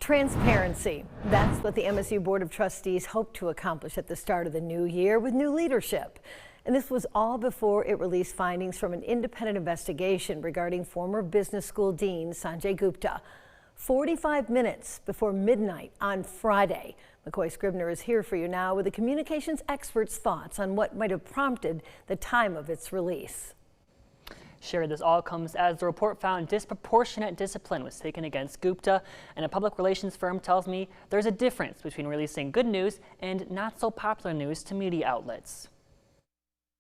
Transparency. That's what the MSU Board of Trustees hoped to accomplish at the start of the new year with new leadership. And this was all before it released findings from an independent investigation regarding former business school dean Sanjay Gupta. 45 minutes before midnight on Friday. McKoy Scribner is here for you now with the communications expert's thoughts on what might have prompted the time of its release. Sherry, this all comes as the report found disproportionate discipline was taken against Gupta, and a public relations firm tells me there's a difference between releasing good news and not so popular news to media outlets.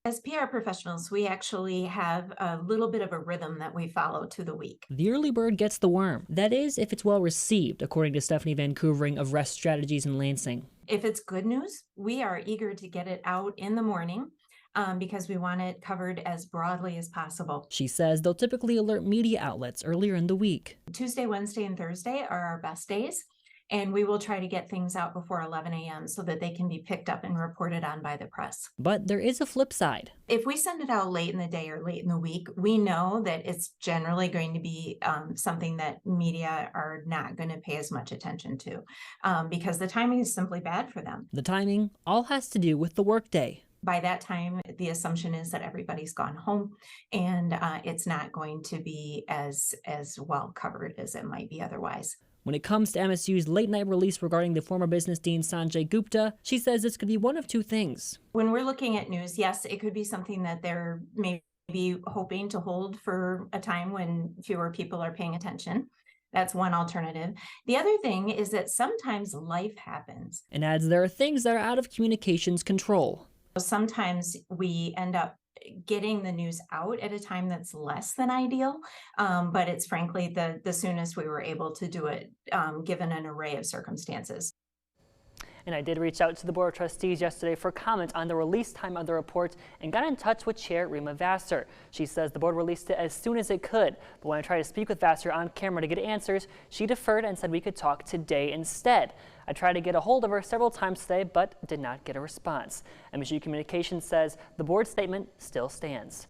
As PR professionals, we actually have a little bit of a rhythm that we follow to the week. The early bird gets the worm. That is, if it's well received, according to Stephanie Van Koevering of Rest Strategies in Lansing. If it's good news, we are eager to get it out in the morning because we want it covered as broadly as possible. She says they'll typically alert media outlets earlier in the week. Tuesday, Wednesday, and Thursday are our best days. And we will try to get things out before 11 a.m. so that they can be picked up and reported on by the press. But there is a flip side. If we send it out late in the day or late in the week, we know that it's generally going to be something that media are not going to pay as much attention to because the timing is simply bad for them. The timing all has to do with the workday. By that time, the assumption is that everybody's gone home and it's not going to be as well covered as it might be otherwise. When it comes to MSU's late-night release regarding the former business dean Sanjay Gupta, she says this could be one of two things. When we're looking at news, yes, it could be something that they're maybe hoping to hold for a time when fewer people are paying attention. That's one alternative. The other thing is that sometimes life happens. And adds there are things that are out of communications control. Sometimes we end up getting the news out at a time that's less than ideal, but it's frankly the soonest we were able to do it given an array of circumstances. And I did reach out to the Board of Trustees yesterday for comment on the release time of the report and got in touch with Chair Rima Vassar. She says the board released it as soon as it could, but when I tried to speak with Vassar on camera to get answers, she deferred and said we could talk today instead. I tried to get a hold of her several times today, but did not get a response. MSU Communications says the board statement still stands.